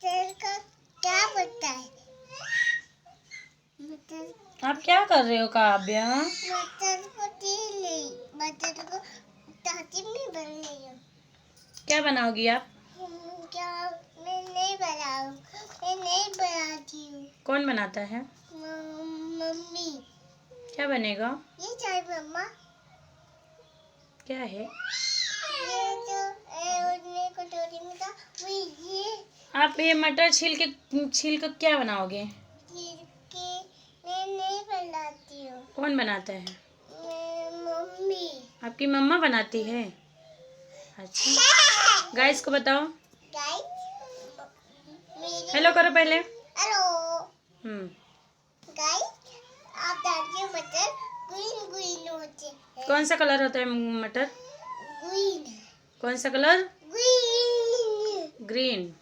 मटर का क्या पता है? मटर आप क्या कर रहे हो काव्या? मटर को मटर को ताती में बन रही हूँ। क्या बनाओगी आप? क्या? मैं नहीं बनाऊँ, मैं नहीं बनाती हूँ। कौन बनाता है? मम्मी। क्या बनेगा? ये चाय मम्मा। क्या है? ये जो उसने कटोरी में था वो ये आप ये मटर छील के क्या बनाओगे? चीर के मैं नहीं बनाती हूँ। कौन बनाता है? मम्मी। आपकी मम्मा बनाती है? अच्छा, गाइस को बताओ। गाइस हेलो करो पहले। हेलो हम्म। गाइस, आप जानते हो मटर ग्रीन ग्रीन होते हैं। कौन सा कलर होता है मटर? ग्रीन कौन सा कलर? ग्रीन। ग्रीन।